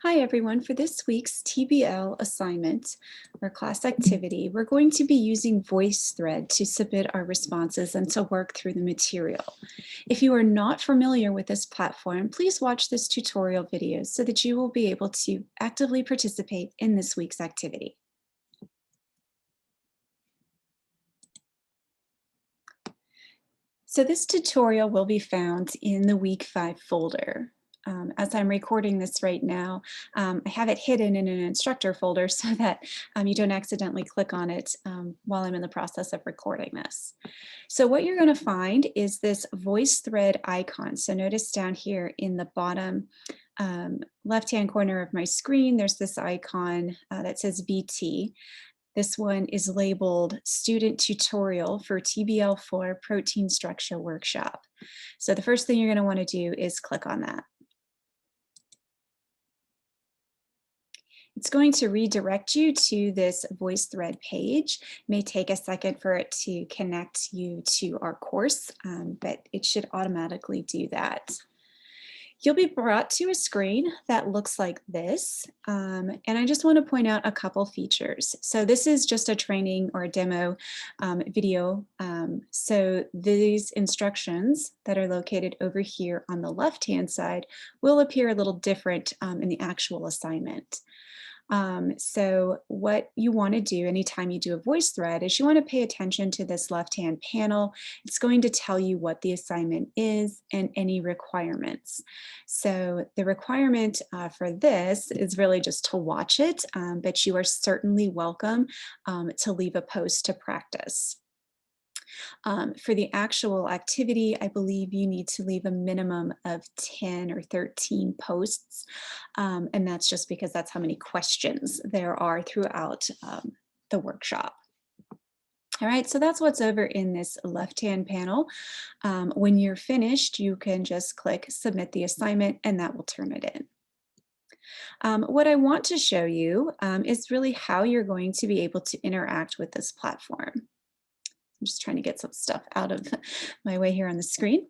Hi everyone, for this week's TBL assignment or class activity, we're going to be using VoiceThread to submit our responses and to work through the material. If you are not familiar with this platform, please watch this tutorial video so that you will be able to actively participate in this week's activity. So this tutorial will be found in the Week 5 folder. As I'm recording this right now, I have it hidden in an instructor folder so that you don't accidentally click on it while I'm in the process of recording this. So what you're going to find is this VoiceThread icon. So notice down here in the bottom left-hand corner of my screen, there's this icon that says VT. This one is labeled Student Tutorial for TBL4 Protein Structure Workshop. So the first thing you're going to want to do is click on that. It's going to redirect you to this VoiceThread page. It may take a second for it to connect you to our course, but it should automatically do that. You'll be brought to a screen that looks like this, and I just want to point out a couple features. So this is just a training or a demo video. So these instructions that are located over here on the left-hand side will appear a little different in the actual assignment. So what you want to do anytime you do a VoiceThread is you want to pay attention to this left-hand panel. It's going to tell you what the assignment is and any requirements. So the requirement for this is really just to watch it, but you are certainly welcome to leave a post to practice. For the actual activity, I believe you need to leave a minimum of 10 or 13 posts, and that's just because that's how many questions there are throughout the workshop. All right, so that's what's over in this left-hand panel. When you're finished, you can just click Submit the Assignment, and that will turn it in. What I want to show you is really how you're going to be able to interact with this platform. I'm just trying to get some stuff out of my way here on the screen.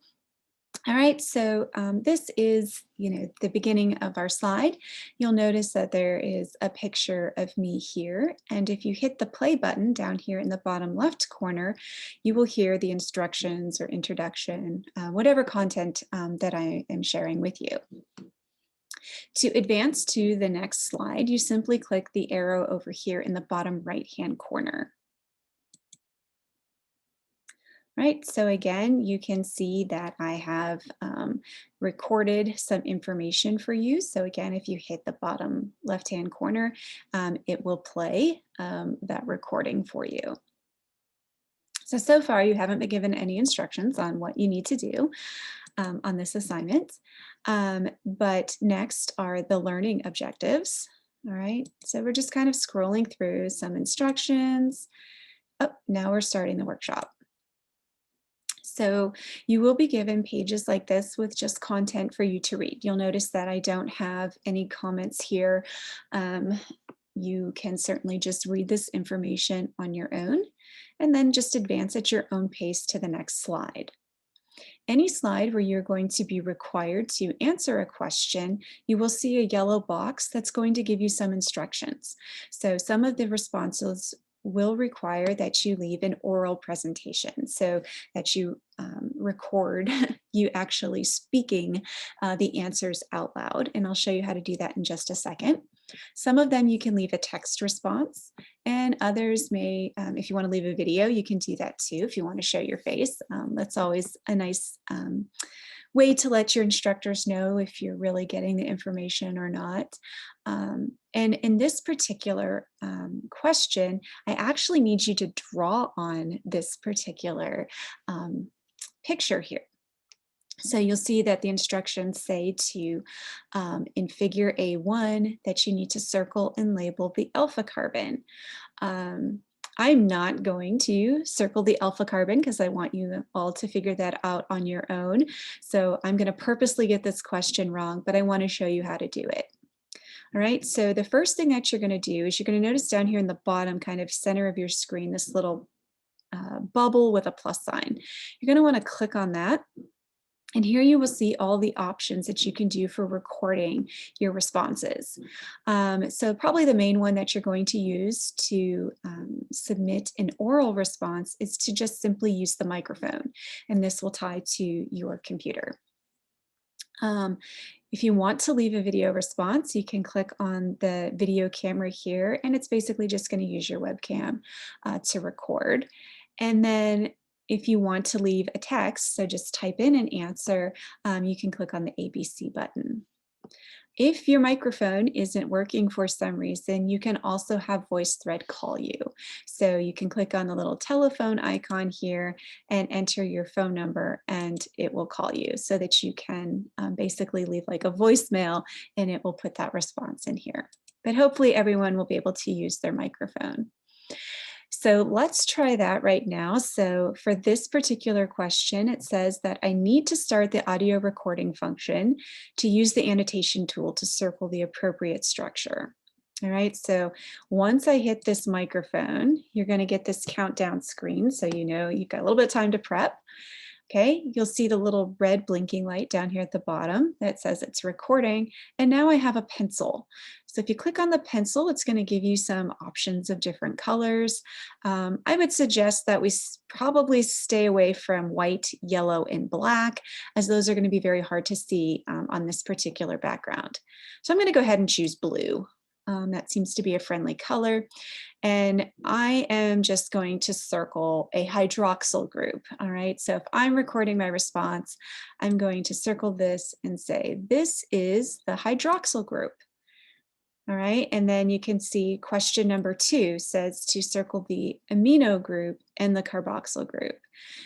All right, so this is, the beginning of our slide. You'll notice that there is a picture of me here. And if you hit the play button down here in the bottom left corner, you will hear the instructions or introduction, whatever content that I am sharing with you. To advance to the next slide, you simply click the arrow over here in the bottom right-hand corner. Right, so again, you can see that I have recorded some information for you. So again, if you hit the bottom left-hand corner, it will play that recording for you. So far you haven't been given any instructions on what you need to do on this assignment. But next are the learning objectives. All right, so we're just kind of scrolling through some instructions. Oh, now we're starting the workshop. So you will be given pages like this with just content for you to read. You'll notice that I don't have any comments here. You can certainly just read this information on your own and then just advance at your own pace to the next slide. Any slide where you're going to be required to answer a question, you will see a yellow box that's going to give you some instructions. So some of the responses will require that you leave an oral presentation, so that you record you actually speaking the answers out loud. And I'll show you how to do that in just a second. Some of them you can leave a text response, and others may, if you want to leave a video, you can do that too if you want to show your face. That's always a nice way to let your instructors know if you're really getting the information or not. And in this particular question, I actually need you to draw on this particular picture here. So you'll see that the instructions say to, in figure A1, that you need to circle and label the alpha carbon. I'm not going to circle the alpha carbon because I want you all to figure that out on your own. So I'm going to purposely get this question wrong, but I want to show you how to do it. All right, so the first thing that you're going to do is you're going to notice down here in the bottom kind of center of your screen, this little bubble with a plus sign. You're going to want to click on that. And here you will see all the options that you can do for recording your responses. So probably the main one that you're going to use to submit an oral response is to just simply use the microphone, and this will tie to your computer. If you want to leave a video response, you can click on the video camera here, and it's basically just going to use your webcam to record. And then if you want to leave a text, so just type in an answer, you can click on the ABC button. If your microphone isn't working for some reason, you can also have VoiceThread call you. So you can click on the little telephone icon here and enter your phone number, and it will call you so that you can basically leave like a voicemail, and it will put that response in here. But hopefully everyone will be able to use their microphone. So let's try that right now. So for this particular question, it says that I need to start the audio recording function to use the annotation tool to circle the appropriate structure. All right, so once I hit this microphone, you're going to get this countdown screen. So you know you've got a little bit of time to prep. Okay, you'll see the little red blinking light down here at the bottom that says it's recording. And now I have a pencil. So if you click on the pencil, it's going to give you some options of different colors. I would suggest that we probably stay away from white, yellow, and black, as those are going to be very hard to see on this particular background. So I'm going to go ahead and choose blue. That seems to be a friendly color. And I am just going to circle a hydroxyl group. All right, so if I'm recording my response, I'm going to circle this and say, this is the hydroxyl group. All right, and then you can see question number 2 says to circle the amino group and the carboxyl group.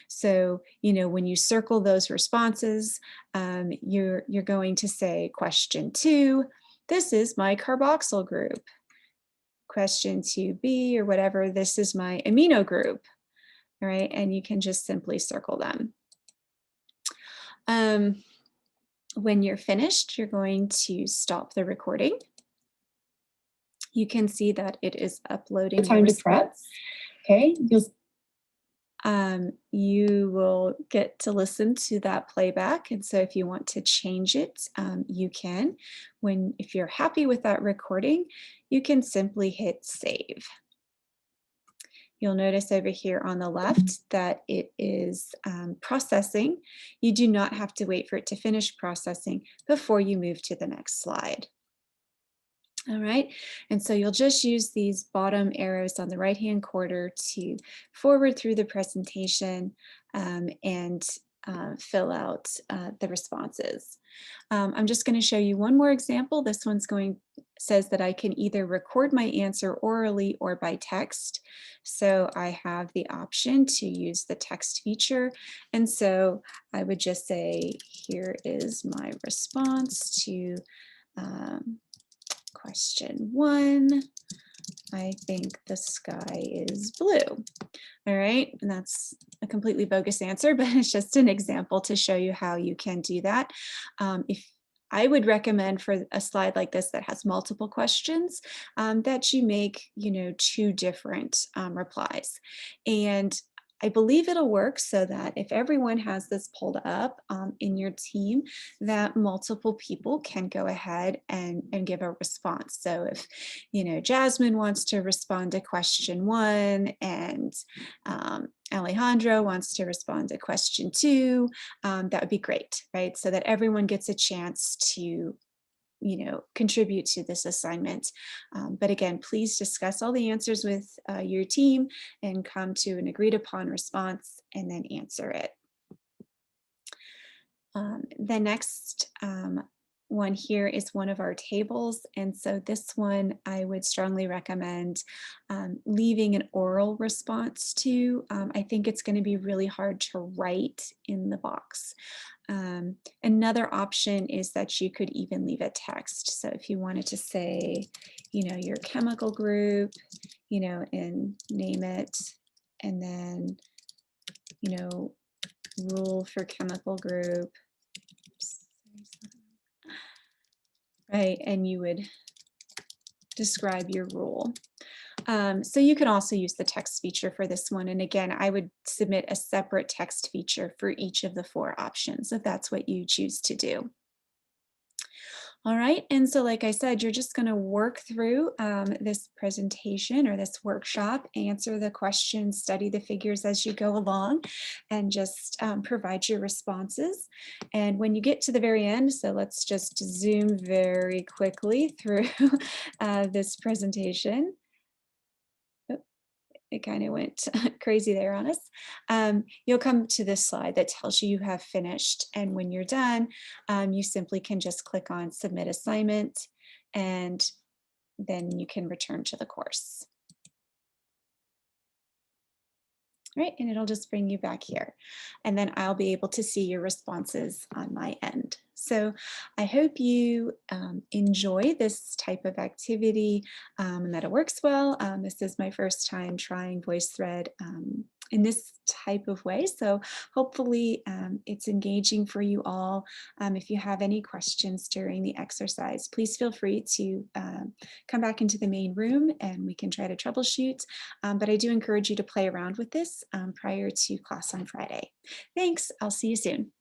So, you know, when you circle those responses, you're going to say question 2, this is my carboxyl group. Question 2B or whatever, this is my amino group. All right, and you can just simply circle them. When you're finished, you're going to stop the recording. You can see that it is uploading. Time to prep. Okay, you will get to listen to that playback, and so if you want to change it, you can. If you're happy with that recording, you can simply hit save. You'll notice over here on the left that it is processing. You do not have to wait for it to finish processing before you move to the next slide. All right, and so you'll just use these bottom arrows on the right-hand corner to forward through the presentation and fill out the responses. I'm just going to show you one more example. This one's says that I can either record my answer orally or by text. So I have the option to use the text feature. And so I would just say, here is my response to question 1. I think the sky is blue. All right, and that's a completely bogus answer, but it's just an example to show you how you can do that. If I would recommend for a slide like this that has multiple questions that you make, 2 different replies. And I believe it'll work so that if everyone has this pulled up in your team, that multiple people can go ahead and give a response. So if, Jasmine wants to respond to question 1 and Alejandro wants to respond to question 2, that would be great, right? So that everyone gets a chance to contribute to this assignment. But again, please discuss all the answers with your team and come to an agreed upon response and then answer it. The next one here is one of our tables. And so this one I would strongly recommend leaving an oral response to. I think it's going to be really hard to write in the box. Another option is that you could even leave a text. So if you wanted to say, your chemical group, and name it, and then, rule for chemical group, right? And you would describe your rule. So you can also use the text feature for this one. And again, I would submit a separate text feature for each of the 4 options if that's what you choose to do. All right, and so like I said, you're just going to work through this presentation or this workshop, answer the questions, study the figures as you go along, and just provide your responses. And when you get to the very end, so let's just zoom very quickly through this presentation. It kind of went crazy there on us. You'll come to this slide that tells you you have finished. And when you're done, you simply can just click on Submit Assignment, and then you can return to the course. Right, and it'll just bring you back here. And then I'll be able to see your responses on my end. So I hope you enjoy this type of activity and that it works well. This is my first time trying VoiceThread in this type of way. So hopefully it's engaging for you all. If you have any questions during the exercise, please feel free to come back into the main room and we can try to troubleshoot. But I do encourage you to play around with this prior to class on Friday. Thanks. I'll see you soon.